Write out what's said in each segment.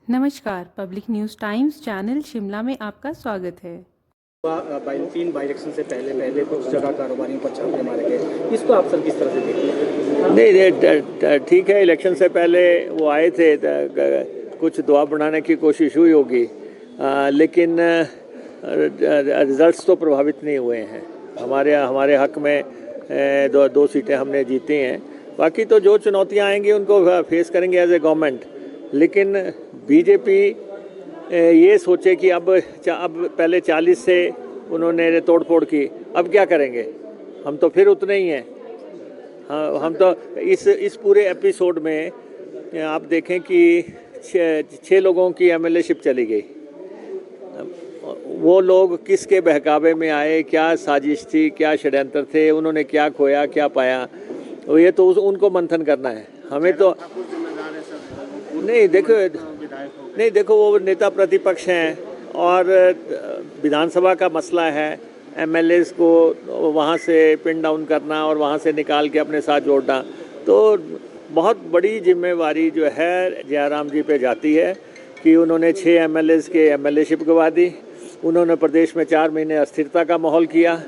नमस्कार, public news times channel Shimla में आपका स्वागत है। 3 बाई इलेक्शन से पहले कुछ जगह कारोबारियों पर छापे मारे गए, इसको आप सर किस तरह से देखते हैं? नहीं, ठीक है। इलेक्शन से पहले वो आए थे, कुछ दबाव बनाने की कोशिश हुई होगी, लेकिन रिजल्ट्स तो प्रभावित नहीं हुए हैं। हमारे हक में दो सीटें हमने जीती हैं। बाकी तो जो चुनौतियां आएंगी उनको फेस करेंगे एज ए गवर्नमेंट। लेकिन बीजेपी ये सोचे कि अब पहले 40 से उन्होंने तोड़फोड़ की, अब क्या करेंगे? हम तो फिर उतने ही हैं। हाँ, हम तो इस पूरे एपिसोड में आप देखें कि 6 लोगों की एमएलएशिप चली गई। वो लोग किसके बहकावे में आए, क्या साजिश थी, क्या षड्यंत्र थे, उन्होंने क्या खोया, क्या पाया, ये तो उनको मंथन करना है। हमें तो नहीं देखो वो नेता प्रतिपक्ष हैं और विधानसभा का मसला है। एमएलएस को वहाँ से पिन डाउन करना और वहाँ से निकाल के अपने साथ जोड़ना, तो बहुत बड़ी जिम्मेवारी जो है जयराम जी पे जाती है कि उन्होंने 6 एमएलएस के एमएलएशिप गवा दी। उन्होंने प्रदेश में 4 महीने अस्थिरता का माहौल किया।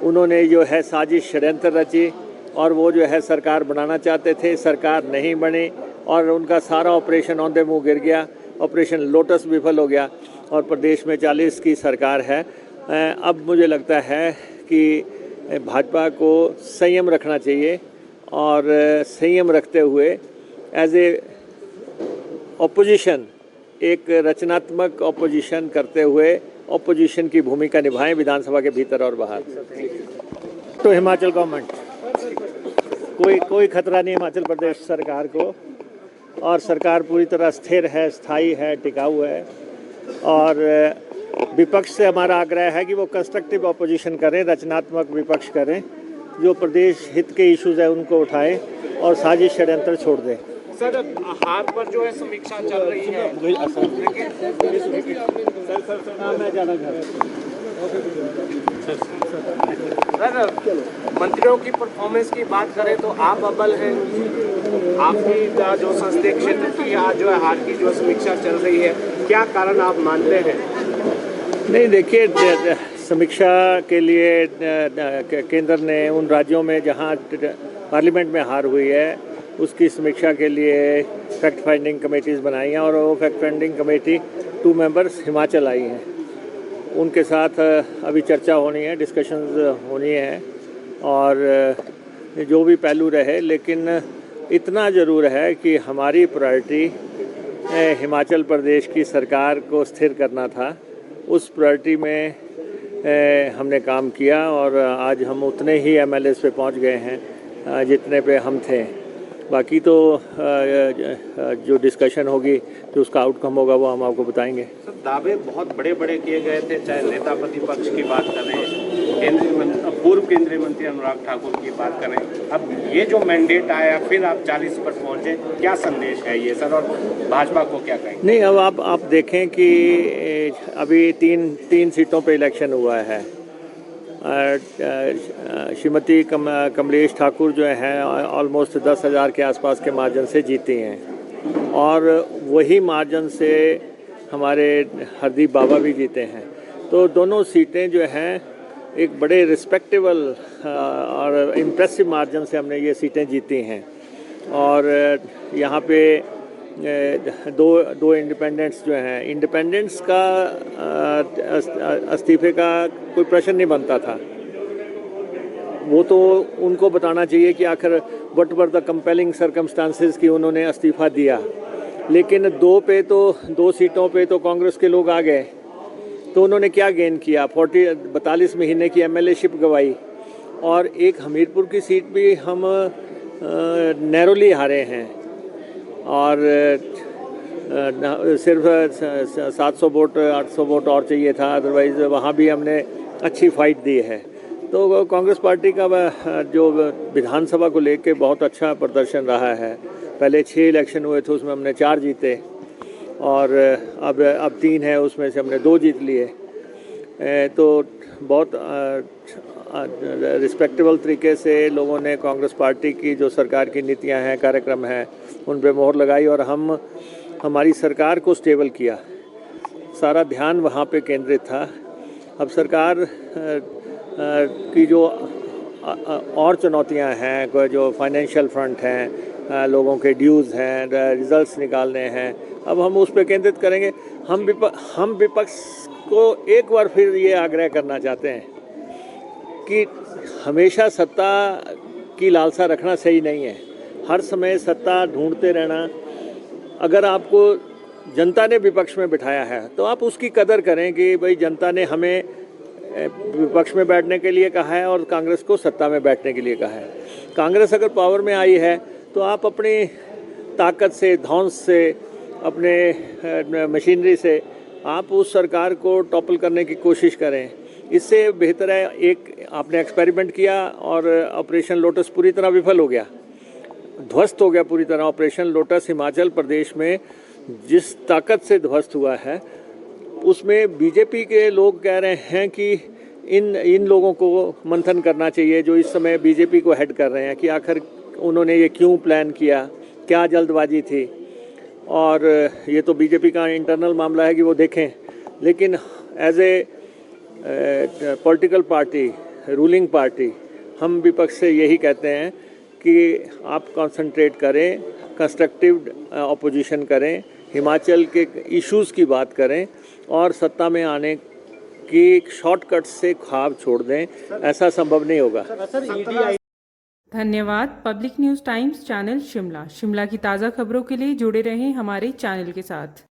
उन्होंने जो है साजिश षड्यंत्र रची और वो जो है सरकार बनाना चाहते थे, सरकार नहीं बनी और उनका सारा ऑपरेशन औंधे मुँह गिर गया। ऑपरेशन लोटस विफल हो गया और प्रदेश में 40 की सरकार है। अब मुझे लगता है कि भाजपा को संयम रखना चाहिए और संयम रखते हुए एज ए ऑपोजिशन, एक रचनात्मक ऑपोजिशन करते हुए ऑपोजिशन की भूमिका निभाएं विधानसभा के भीतर और बाहर। तो हिमाचल गवर्नमेंट, कोई खतरा नहीं हिमाचल प्रदेश सरकार को, और सरकार पूरी तरह स्थिर है, स्थायी है, टिकाऊ है। और विपक्ष से हमारा आग्रह है कि वो कंस्ट्रक्टिव ऑपोजिशन करें, रचनात्मक विपक्ष करें, जो प्रदेश हित के इश्यूज है उनको उठाएं और साजिश षड्यंत्र छोड़ दें। सर, हार पर जो है समीक्षा चल रही है। सर, मंत्रियों की परफॉर्मेंस की बात करें तो आप अव्वल हैं। आपकी जो संसदीय क्षेत्र की आज जो है हार की जो समीक्षा चल रही है, क्या कारण आप मानते हैं? नहीं, देखिए, समीक्षा के लिए केंद्र ने उन राज्यों में जहां पार्लियामेंट में हार हुई है उसकी समीक्षा के लिए फैक्ट फाइंडिंग कमेटीज़ बनाई हैं और वो fact finding committee 2 members Himachal आई हैं। उनके साथ अभी चर्चा होनी है, डिस्कशंस होनी है और जो भी पहलू रहे, लेकिन इतना ज़रूर है कि हमारी प्रायोरिटी हिमाचल प्रदेश की सरकार को स्थिर करना था। उस प्रायोरिटी में हमने काम किया और आज हम उतने ही एमएलएस पे पहुंच गए हैं जितने पे हम थे। बाकी तो जो डिस्कशन होगी, जो उसका आउटकम होगा, वो हम आपको बताएंगे। सर, दावे बहुत बड़े बड़े किए गए थे, चाहे नेता प्रतिपक्ष की बात करें, पूर्व केंद्रीय मंत्री अनुराग ठाकुर की बात करें। अब ये जो मैंडेट आया, फिर आप 40 पर पहुंचे, क्या संदेश है ये सर, और भाजपा को क्या कहेंगे? नहीं, अब आप देखें कि अभी तीन सीटों पे इलेक्शन हुआ है। श्रीमती कमलेश ठाकुर जो हैं ऑलमोस्ट 10,000 के आसपास के मार्जिन से जीती हैं और वही मार्जिन से हमारे हरदीप बाबा भी जीते हैं। तो दोनों सीटें जो हैं एक बड़े रिस्पेक्टेबल और इम्प्रेसिव मार्जिन से हमने ये सीटें जीती हैं। और यहाँ पे दो इंडिपेंडेंट्स जो हैं, इंडिपेंडेंट्स का इस्तीफे का कोई प्रश्न नहीं बनता था। वो तो उनको बताना चाहिए कि आखिर what were the compelling circumstances कि उन्होंने इस्तीफा दिया। लेकिन 2 सीटों पे तो कांग्रेस के लोग आ गए, तो उन्होंने क्या गेन किया? 42 महीने की एमएलएशिप गवाई और एक हमीरपुर की सीट भी हम नैरोली हारे हैं और सिर्फ 700 वोट 800 वोट और चाहिए था, अदरवाइज़ वहाँ भी हमने अच्छी फाइट दी है। तो कांग्रेस पार्टी का जो विधानसभा को लेके बहुत अच्छा प्रदर्शन रहा है। पहले 6 इलेक्शन हुए थे, उसमें हमने 4 जीते और अब 3 है, उसमें से हमने 2 जीत लिए। तो बहुत रिस्पेक्टेबल तरीके से लोगों ने कांग्रेस पार्टी की जो सरकार की नीतियां हैं, कार्यक्रम हैं, उन पे मोहर लगाई और हमारी सरकार को स्टेबल किया, सारा ध्यान वहाँ पे केंद्रित था। अब सरकार की जो और चुनौतियां हैं, जो फाइनेंशियल फ्रंट हैं, लोगों के ड्यूज़ हैं, रिजल्ट्स निकालने हैं, अब हम उस पर केंद्रित करेंगे। हम विपक्ष को एक बार फिर ये आग्रह करना चाहते हैं कि हमेशा सत्ता की लालसा रखना सही नहीं है। हर समय सत्ता ढूंढते रहना, अगर आपको जनता ने विपक्ष में बिठाया है तो आप उसकी कदर करें कि भाई जनता ने हमें विपक्ष में बैठने के लिए कहा है और कांग्रेस को सत्ता में बैठने के लिए कहा है। कांग्रेस अगर पावर में आई है तो आप अपनी ताकत से, धौंस से, अपने मशीनरी से आप उस सरकार को टॉपल करने की कोशिश करें। इससे बेहतर है, एक आपने एक्सपेरिमेंट किया और ऑपरेशन लोटस पूरी तरह विफल हो गया, ध्वस्त हो गया पूरी तरह। ऑपरेशन लोटस हिमाचल प्रदेश में जिस ताकत से ध्वस्त हुआ है, उसमें बीजेपी के लोग कह रहे हैं कि इन लोगों को मंथन करना चाहिए जो इस समय बीजेपी को हेड कर रहे हैं, कि आखिर उन्होंने ये क्यों प्लान किया, क्या जल्दबाजी थी। और ये तो बीजेपी का इंटरनल मामला है कि वो देखें, लेकिन as a political party, ruling party, हम विपक्ष से यही कहते हैं कि आप कंसंट्रेट करें, कंस्ट्रक्टिव ऑपोजिशन करें, हिमाचल के इश्यूज़ की बात करें और सत्ता में आने की शॉर्टकट से ख्वाब छोड़ दें। ऐसा संभव नहीं होगा। धन्यवाद। Public news times channel Shimla की ताज़ा खबरों के लिए जुड़े रहें हमारे चैनल के साथ।